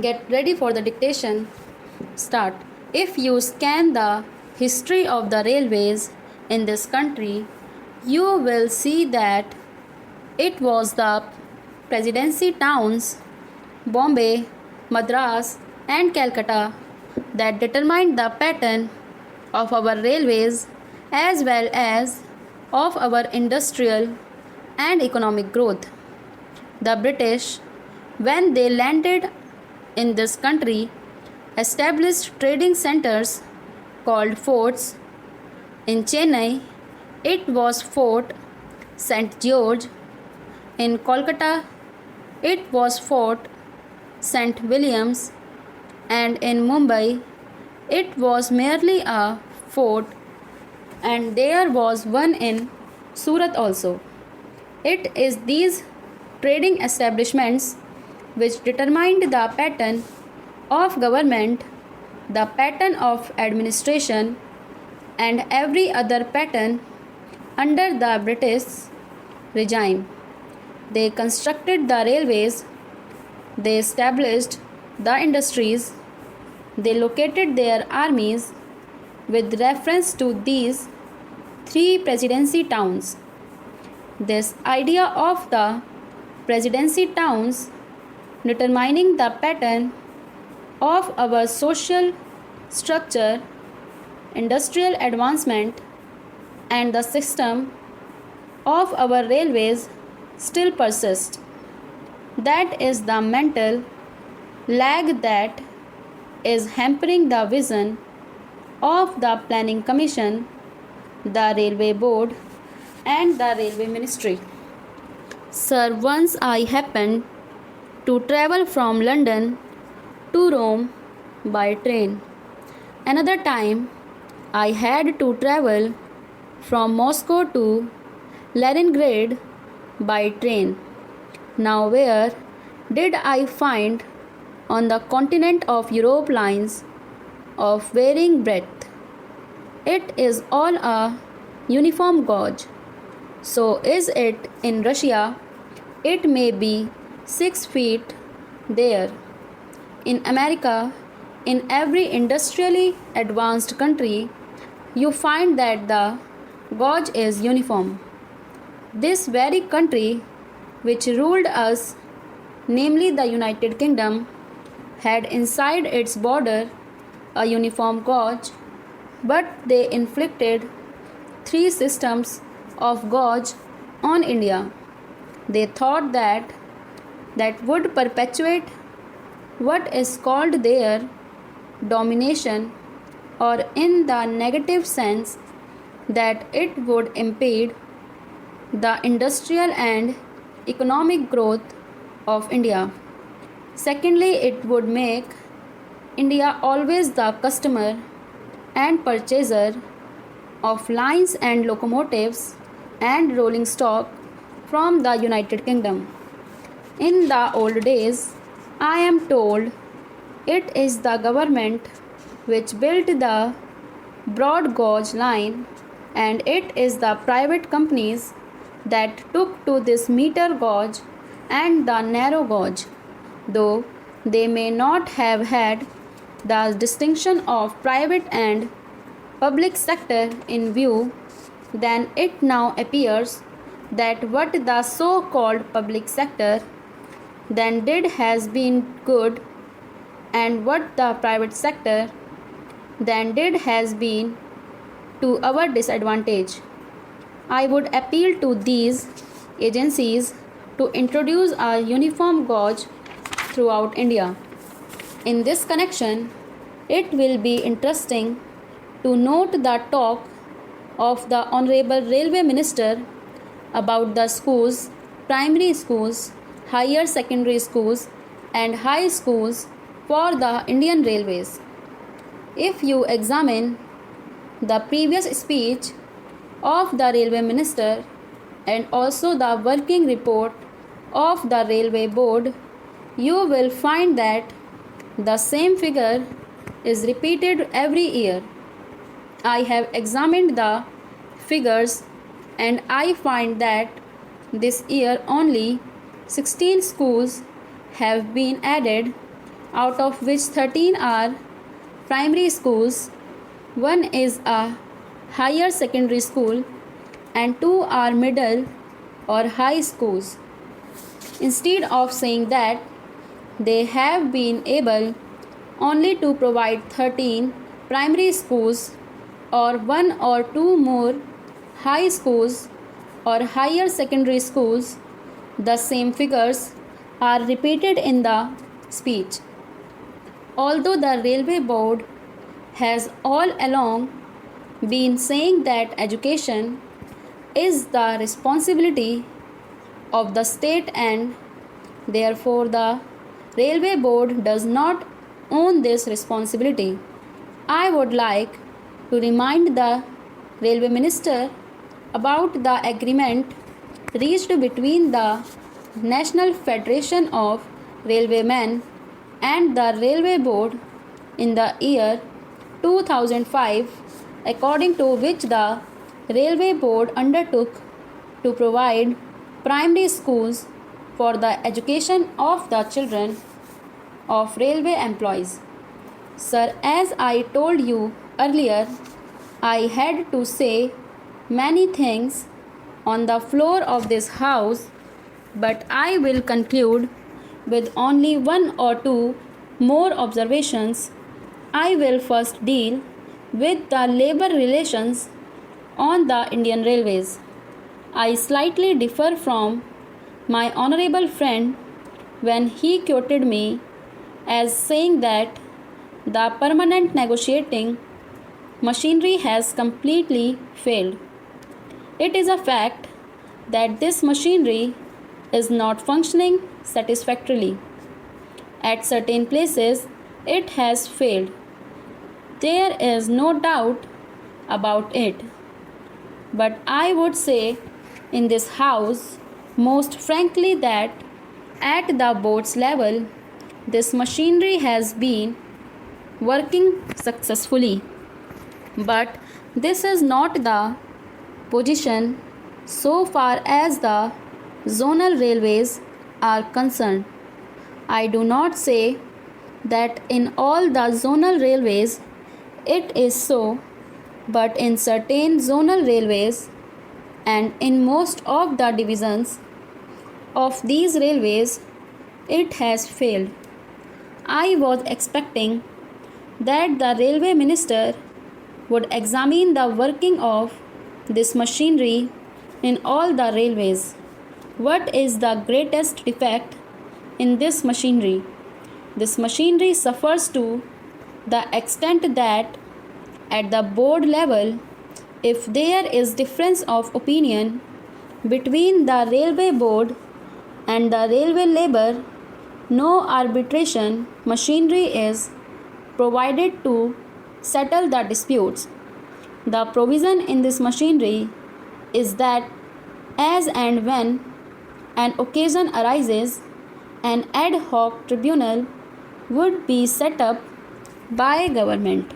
Get ready for the dictation. Start. If you scan the history of the railways in this country, you will see that it was the presidency towns Bombay, Madras, and Calcutta that determined the pattern of our railways as well as of our industrial and economic growth. The British, when they landed in this country, established trading centers called forts. In Chennai, it was Fort St. George. In Kolkata, it was Fort St. Williams, and in Mumbai, it was merely a fort, and there was one in Surat also. It is these trading establishments which determined the pattern of government, the pattern of administration, and every other pattern under the British regime. They constructed the railways, they established the industries, they located their armies with reference to these three presidency towns. This idea of the presidency towns determining the pattern of our social structure, industrial advancement, and the system of our railways still persists. That is the mental lag that is hampering the vision of the Planning Commission, the Railway Board, and the Railway Ministry. Sir, once I happened to travel from London to Rome by train. Another time, I had to travel from Moscow to Leningrad by train. Now, where did I find on the continent of Europe lines of varying breadth? It is all a uniform gauge. So is it in Russia? It may be 6 feet there. In America, in every industrially advanced country, you find that the gauge is uniform. This very country which ruled us, namely the United Kingdom, had inside its border a uniform gauge, but they inflicted 3 systems of gauge on India. They thought that would perpetuate what is called their domination, or in the negative sense that it would impede the industrial and economic growth of India. Secondly, it would make India always the customer and purchaser of lines and locomotives and rolling stock from the United Kingdom. In the old days, I am told it is the government which built the broad gauge line, and it is the private companies that took to this meter gauge and the narrow gauge, though they may not have had the distinction of private and public sector in view. Then it now appears that what the so-called public sector then did has been good, and what the private sector then did has been to our disadvantage. I would appeal to these agencies to introduce a uniform gauge throughout India. In this connection, it will be interesting to note the talk of the Honorable Railway Minister about the schools, primary schools, higher secondary schools, and high schools for the Indian Railways. If you examine the previous speech of the Railway Minister and also the working report of the Railway Board, you will find that the same figure is repeated every year. I have examined the figures and I find that this year only 16 schools have been added out of which 13 are primary schools, one is a higher secondary school, and two are middle or high schools. Instead of saying that they have been able only to provide 13 primary schools or one or two more high schools or higher secondary schools, the same figures are repeated in the speech. Although the Railway Board has all along been saying that education is the responsibility of the state and therefore the Railway Board does not own this responsibility, I would like to remind the Railway Minister about the agreement reached between the National Federation of Railwaymen and the Railway Board in the year 2005, according to which the Railway Board undertook to provide primary schools for the education of the children of railway employees. Sir, as I told you earlier, I had to say many things on the floor of this house, but I will conclude with only one or two more observations. I will first deal with the labor relations on the Indian Railways. I slightly differ from my honorable friend when he quoted me as saying that the permanent negotiating machinery has completely failed. It is a fact that this machinery is not functioning satisfactorily. At certain places, it has failed. There is no doubt about it. But I would say in this house most frankly that at the board's level, this machinery has been working successfully. But this is not the position so far as the zonal railways are concerned. I do not say that in all the zonal railways it is so, but in certain zonal railways and in most of the divisions of these railways it has failed. I was expecting that the railway minister would examine the working of this machinery in all the railways. What is the greatest defect in this machinery? This machinery suffers to the extent that at the board level, if there is difference of opinion between the railway board and the railway labor, no arbitration machinery is provided to settle the disputes. The provision in this machinery is that as and when an occasion arises, an ad hoc tribunal would be set up by government.